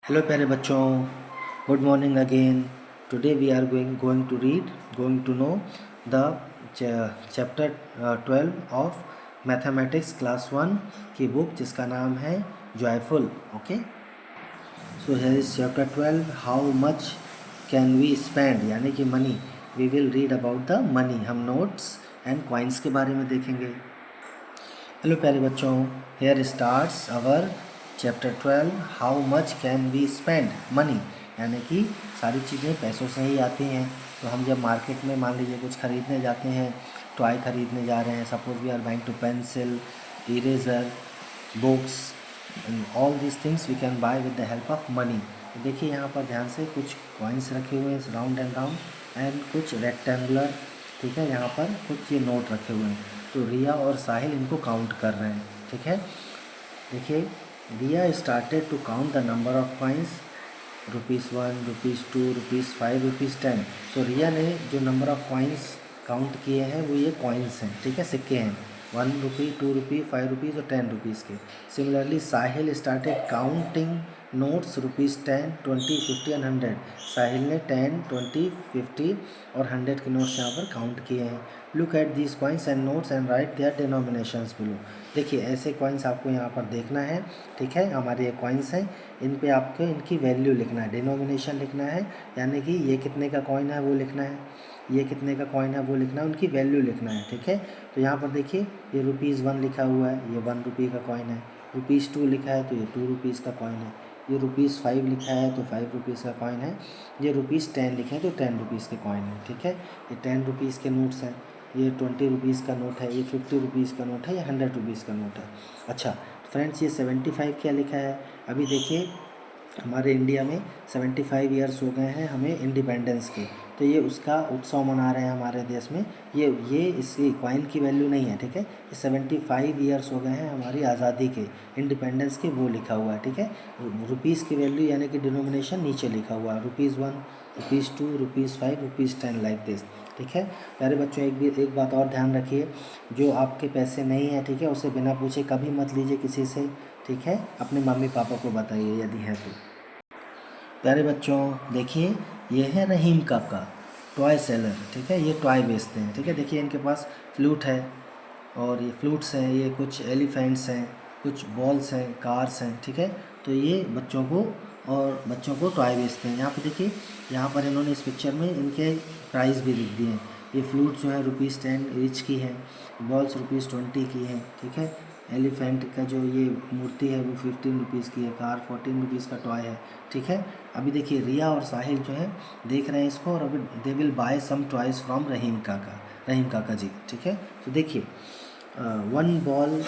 Hello प्यारे बच्चों, good morning again. Today we are going to know the chapter 12 of mathematics class 1 की book जिसका नाम है joyful. Okay, so here is chapter 12, how much can we spend, यानी कि money. We will read about the money. हम notes and coins के बारे में देखेंगे। हेलो प्यारे बच्चों, here starts our chapter 12, how much can we spend money, यानी कि सारी चीज़ें पैसों से ही आती हैं। तो हम जब मार्केट में मान लीजिए कुछ ख़रीदने जाते हैं, टॉय ख़रीदने जा रहे हैं, suppose we are buying to pencil, eraser, books, all this things we can buy with the help of money. देखिए यहाँ पर ध्यान से कुछ कॉइन्स रखे हुए हैं राउंड एंड कुछ रेक्टेंगुलर, ठीक है। यहाँ पर कुछ ये नोट रखे हुए हैं, तो रिया और साहिल इनको काउंट कर रहे हैं, ठीक है। देखिए, Riya started to count the number of coins, ₹1, ₹2, ₹5, ₹10। So Riya ने जो नंबर ऑफ कॉइन्स काउंट किए हैं वो ये कॉइन्स हैं, ठीक है, सिक्के हैं, ₹1, ₹2, ₹5 और ₹10 के। Similarly Sahil started counting notes, ₹10, ₹20, ₹50 and 100। साहिल ने 10, 20, 50 और 100 के नोट्स यहाँ पर काउंट किए हैं। Look at these coins and notes and write their denominations below. देखिए ऐसे कॉइन्स आपको यहाँ पर देखना है, ठीक है। हमारे ये कॉइन्स हैं, इन पे आपको इनकी वैल्यू लिखना है, डिनोमिनेशन लिखना है, यानी कि ये कितने का कॉइन है वो लिखना है, ये कितने का कॉइन है वो लिखना है, उनकी वैल्यू लिखना है, ठीक है। तो यहाँ पर देखिए ये ₹1 लिखा हुआ है, ये ₹1 का कॉइन है। ₹2 लिखा है तो ये ₹2 का कॉइन है। ये ₹5 लिखा है तो ₹5 का कॉइन है। ये ₹10 लिखे हैं तो ₹10 के कॉइन है, ठीक है। ये ₹10 के नोट्स हैं, ये ₹20 का नोट है, ये ₹50 का नोट है, ये ₹100 का नोट है। अच्छा फ्रेंड्स, ये 75 क्या लिखा है? अभी देखिए हमारे इंडिया में 75 ईयर्स हो गए हैं हमें इंडिपेंडेंस के, तो ये उसका उत्सव मना रहे हैं हमारे देश में। ये इसकी कॉइन की वैल्यू नहीं है, ठीक है। ये 75 ईयर्स हो गए हैं हमारी आज़ादी के, इंडिपेंडेंस के, वो लिखा हुआ है, ठीक है। रुपीज़ की वैल्यू यानी कि डिनोमिनेशन नीचे लिखा हुआ है, ₹1, ₹2, ₹5, ₹10 लाइक दिस, ठीक है। प्यारे बच्चों, एक बात और ध्यान रखिए, जो आपके पैसे नहीं हैं, ठीक है, उसे बिना पूछे कभी मत लीजिए किसी से, ठीक है। अपने मम्मी पापा को बताइए यदि है तो। प्यारे बच्चों देखिए, ये है रहीम काका, टॉय सेलर, ठीक है। ये टॉय बेचते हैं, ठीक है। देखिए इनके पास फ्लूट है, और ये फ्लूट्स हैं, ये कुछ एलिफेंट्स हैं, कुछ बॉल्स हैं, कार्स हैं, ठीक है। तो ये बच्चों को टॉय बेचते हैं। यहाँ पे देखिए, यहाँ पर इन्होंने इस पिक्चर में इनके प्राइस भी लिख दिए हैं। ये फ्लूट जो है ₹10 ईच की है, बॉल्स ₹20 की है, ठीक है। एलिफेंट का जो ये मूर्ति है वो ₹15 की है, कार ₹14 का टॉय है, ठीक है। अभी देखिए रिया और साहिल जो है देख रहे हैं इसको, और अभी they will buy some toys from Rahim काका जी, ठीक है। तो देखिए, one ball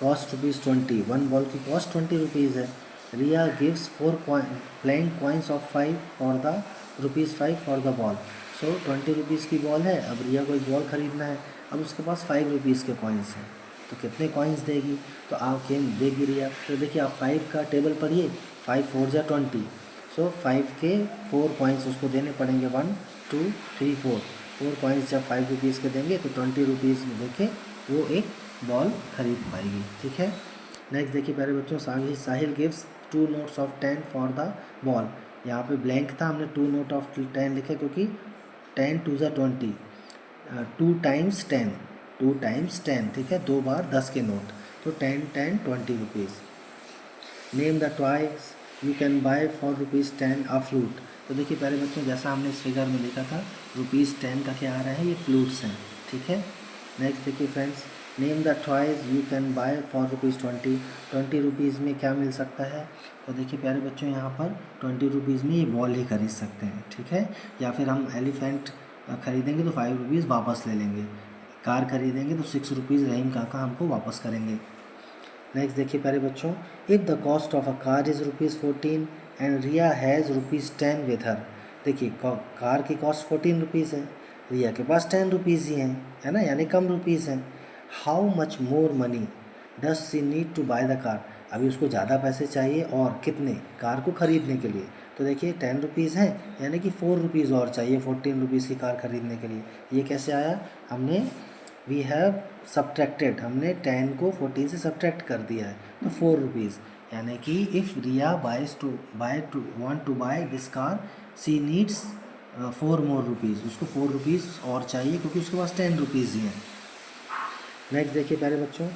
cost ₹20, one ball की कॉस्ट ₹20 है। Riya gives 4 playing coins of 5 for the ₹5 for the ball. So ₹20 की बॉल है, अब रिया को एक बॉल ख़रीदना है, अब उसके पास ₹5 के कॉइन्स हैं, तो कितने कॉइन्स देगी? तो आप गेम देगी रिया। तो देखिए आप 5 का टेबल पढ़िए, 5 4 जा 20, सो 5 के 4 कॉइन्स उसको देने पड़ेंगे, 1 2 3 4 कॉइन्स जब ₹5 के देंगे तो ₹20 में देखे वो एक बॉल खरीद पाएगी, ठीक है। नेक्स्ट देखिए प्यारे बच्चों, Sahil gives 2 notes of 10 for the ball. यहाँ पे ब्लैंक था, हमने 2 नोट ऑफ 10 लिखे क्योंकि 10 2 जा 20, 2 टाइम्स 10, 2 टाइम्स 10, ठीक है, 2 बार 10 के नोट, तो 10 10 ₹20। Name the toys you can buy for ₹10 a flute. तो देखिए प्यारे बच्चों, जैसा हमने इस फिगर में लिखा था, ₹10 का क्या आ रहा है, ये फ्लूट्स हैं, ठीक है। नेक्स्ट देखिए friends, name the toys you can buy for ₹20, ₹20 में क्या मिल सकता है? तो देखिए प्यारे बच्चों, यहाँ पर ₹20 में ये बॉल ही खरीद सकते हैं, ठीक है। या फिर हम एलिफेंट खरीदेंगे तो ₹5 वापस ले लेंगे, कार खरीदेंगे तो ₹6 रहीम काका हमको वापस करेंगे। नेक्स्ट देखिए प्यारे बच्चों, if the cost of a car is ₹14 and Riya has ₹10 with her. देखिए कार की कॉस्ट ₹14 है, रिया के पास ₹10 ही हैं, है ना, यानी कम रुपीज़ हैं। How much more money does she need to buy the car. अभी उसको ज़्यादा पैसे चाहिए, और कितने, कार को ख़रीदने के लिए। तो देखिए ₹10 हैं, यानी कि ₹4 और चाहिए ₹14 की कार ख़रीदने के लिए। ये कैसे आया? हमने वी हैव सब्ट्रैक्टेड, हमने 10 को 14 से सब्ट्रैक्ट कर दिया है, तो ₹4। यानी कि if Riya want to buy this car, she needs 4 more rupees, उसको 4 रुपीज़ और चाहिए क्योंकि उसके पास 10 रुपीज़ ही हैं। नेक्स्ट देखिए प्यारे बच्चों,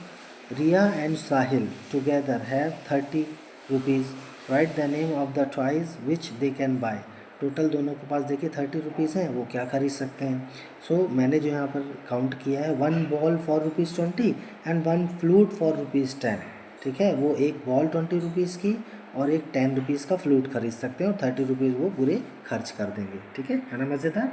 Riya and Sahil together have 30 rupees, write the name of the toys which they can buy. Total दोनों के पास देखिए 30 रुपीज़ हैं, वो क्या खरीद सकते हैं। सो मैंने जो यहाँ पर काउंट किया है, 1 ball for ₹20 and 1 flute for ₹10। ठीक है, वो एक बॉल 20 रुपीज़ की और एक 10 रुपीज़ का फ्लूट खरीद सकते हैं और 30 रुपीज़ वो पूरे खर्च कर देंगे। ठीक है ना मज़ेदार।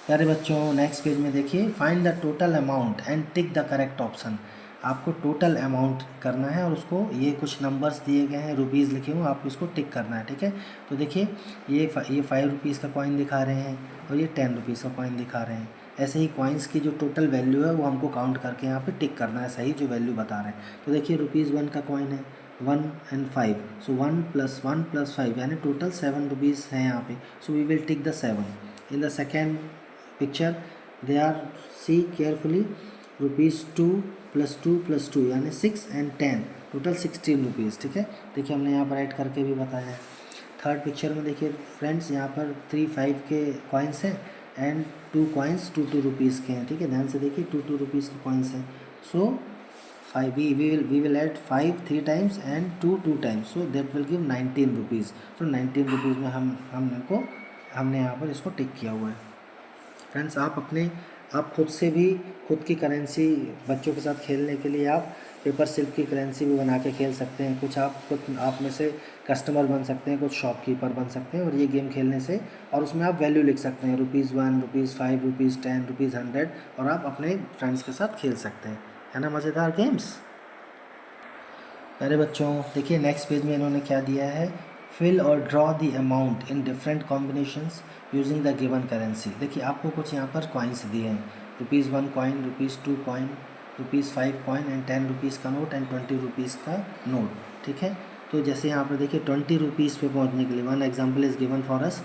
प्यारे बच्चों नेक्स्ट पेज में देखिए, find the total amount and tick the correct option. आपको टोटल अमाउंट करना है और उसको, ये कुछ नंबर्स दिए गए हैं, रुपीज़ लिखे हुए, आपको इसको टिक करना है। ठीक है, तो देखिए ये 5 रुपीज़ का कॉइन दिखा रहे हैं और ये 10 रुपीज़ का कॉइन दिखा रहे हैं। ऐसे ही कॉइन्स की जो टोटल वैल्यू है वो हमको काउंट करके यहाँ पे टिक करना है, सही जो वैल्यू बता रहे हैं। तो देखिए ₹1 का कॉइन है, 1 and 5, सो 1 + 1 + 5 यानी टोटल 7 रुपीज़ है यहाँ पे। So we will tick the 7 in the second picture. They are, see carefully, ₹2 + 2 + 2 यानी 6 and 10, टोटल 16 रुपीज़। ठीक है, देखिए हमने यहाँ पर ऐड करके भी बताया है। थर्ड पिक्चर में देखिए फ्रेंड्स, यहाँ पर 3 5 के कॉइन्स हैं एंड 2 कॉइन्स 2 रुपीज़ के हैं। ठीक है, ध्यान से देखिए 2 रुपीज़ के कॉइन्स हैं। सो 5, we will add 5 3 times and 2 times, so that will give 19 rupees. तो 19 रुपीज़ में हमने यहाँ पर इसको टिक किया हुआ है। फ्रेंड्स आप खुद से भी खुद की करेंसी बच्चों के साथ खेलने के लिए आप पेपर सिल्क की करेंसी भी बना के खेल सकते हैं। कुछ आप में से कस्टमर बन सकते हैं, कुछ शॉपकीपर बन सकते हैं और ये गेम खेलने से, और उसमें आप वैल्यू लिख सकते हैं, ₹1, ₹5, ₹10, ₹100, और आप अपने फ्रेंड्स के साथ खेल सकते हैं। है ना मज़ेदार गेम्स। प्यारे बच्चों देखिए नेक्स्ट पेज में इन्होंने क्या दिया है, फिल और draw the amount in different combinations using the given currency. देखिए आपको कुछ यहाँ पर कॉइन्स दिए हैं, ₹1 coin, ₹2 coin, ₹5 coin and 10 rupees का नोट एंड 20 रुपीज़ का नोट। ठीक है, तो जैसे यहाँ पर देखिए 20 रुपीज़ पे पहुँचने के लिए, one example is given for us.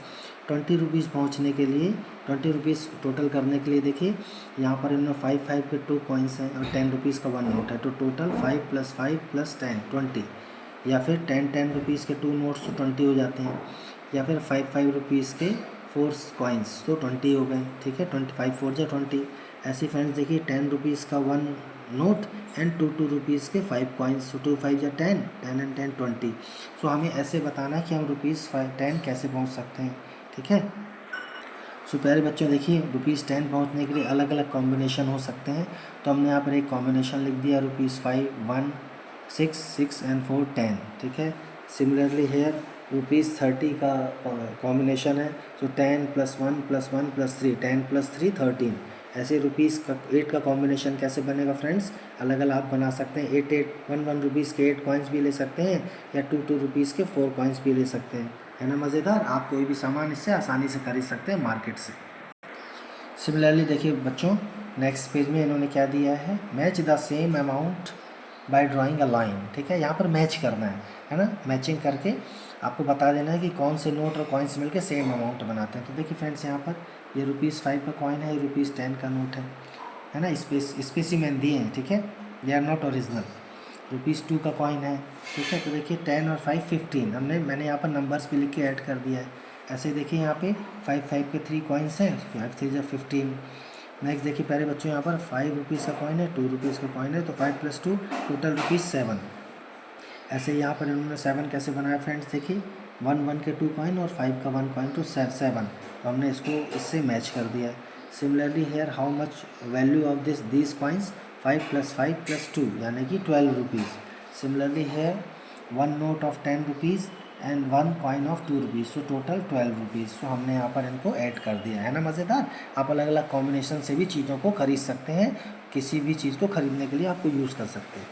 20 rupees पहुँचने के लिए, 20 रुपीज़ टोटल करने के लिए देखिए यहाँ पर इन्होंने 5 के 2 कॉइन्स हैं और 10 रुपीज़ का 1 नोट है, तो टोटल 5 + 5 + 10 20, या फिर 10 रुपीज़ के 2 नोट्स तो 20 हो जाते हैं, या फिर 5 रुपीज़ के 4 कॉइन्स तो 20 हो गए। ठीक है, 25 4 जा 20। ऐसे फ्रेंड्स देखिए 10 रुपीज़ का 1 नोट एंड 2 रुपीज़ के 5 कॉइन्स, 2 5 जा 10, 10 and 10 20। सो हमें ऐसे बताना है कि हम ₹10 कैसे पहुंच सकते हैं। ठीक है, सो प्यारे बच्चों देखिए ₹10 पहुंचने के लिए अलग अलग कॉम्बिनेशन हो सकते हैं। तो हमने यहाँ पर एक कॉम्बिनेशन लिख दिया, ₹5 1 6 6 and 4 10। ठीक है, सिमिलरली हेयर ₹30 का कॉम्बिनेशन है, सो 10 + 1 + 1 + 3, 10 + 3 13। ऐसे ₹8 का कॉम्बिनेशन कैसे बनेगा फ्रेंड्स, अलग अलग आप बना सकते हैं। 1 रुपीज़ के 8 कॉइन्स भी ले सकते हैं या 2 रुपीज़ के 4 कॉइन्स भी ले सकते हैं। है ना मज़ेदार, आप कोई भी सामान इससे आसानी से खरीद सकते हैं मार्केट से। सिमिलरली देखिए बच्चों नेक्स्ट पेज में इन्होंने क्या दिया है, match the same amount by drawing a line. ठीक है, यहाँ पर मैच करना है ना, मैचिंग करके आपको बता देना है कि कौन से नोट और कॉइन्स मिलकर सेम अमाउंट बनाते हैं। तो देखिए फ्रेंड्स यहाँ पर ये ₹5 का कॉइन है, ये ₹10 का नोट है ना, स्पेसिमेन दिए हैं। ठीक है, दे आर नॉट ओरिजिनल। ₹2 का कॉइन है। ठीक है, तो देखिए 10 और 5 15, मैंने यहाँ पर नंबर्स भी लिख के ऐड कर दिया है। ऐसे देखिए यहाँ पे 5 के 3 कॉइन्स हैं, 5 3 जा 15। नेक्स्ट देखिए प्यारे बच्चों यहाँ पर 5 रुपीज़ का कॉइन है, 2 रुपीज़ का कॉइन है, तो 5 + 2 टोटल ₹7। ऐसे यहाँ पर इन्होंने 7 कैसे बनाया फ्रेंड्स, देखिए 1 के 2 कॉइन और 5 का 1 कॉइन, तो 7। तो हमने इसको इससे मैच कर दिया है। Similarly here how much value of these coins, 5 + 5 + 2 यानी कि 12 rupees. Similarly here 1 note of 10 rupees and 1 coin of 2 rupees, so total 12 rupees. So हमने यहाँ पर इनको ऐड कर दिया है ना मज़ेदार। आप अलग अलग कॉम्बिनेशन से भी चीज़ों को खरीद सकते हैं, किसी भी चीज़ को खरीदने के लिए आपको यूज़ कर सकते हैं।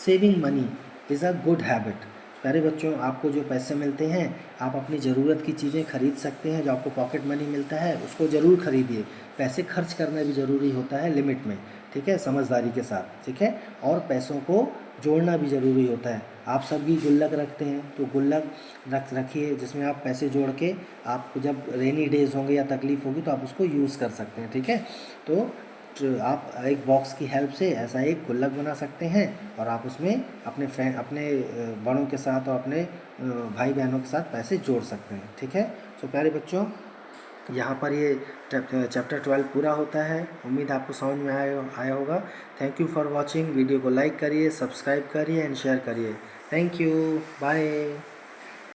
Saving money is a good habit. प्यारे बच्चों आपको जो पैसे मिलते हैं आप अपनी ज़रूरत की चीज़ें खरीद सकते हैं, जो आपको पॉकेट मनी मिलता है उसको ज़रूर खरीदिए। पैसे खर्च करना भी ज़रूरी होता है लिमिट में, ठीक है, समझदारी के साथ। ठीक है, और पैसों को जोड़ना भी ज़रूरी होता है। आप सब भी गुल्लक रखते हैं तो गुल्लक रखिए जिसमें आप पैसे जोड़ के आपको जब रेनी डेज़ होंगे या तकलीफ़ होगी तो आप उसको यूज़ कर सकते हैं। ठीक है, तो आप एक बॉक्स की हेल्प से ऐसा एक गुल्लक बना सकते हैं और आप उसमें अपने फ्रेंड, अपने बड़ों के साथ और अपने भाई बहनों के साथ पैसे जोड़ सकते हैं। ठीक है। सो प्यारे बच्चों, यहाँ पर ये चैप्टर 12 पूरा होता है। उम्मीद आपको समझ में आया होगा। Thank you for watching. Video को लाइक करिए, सब्सक्राइब करिए एंड शेयर करिए। Thank you, bye.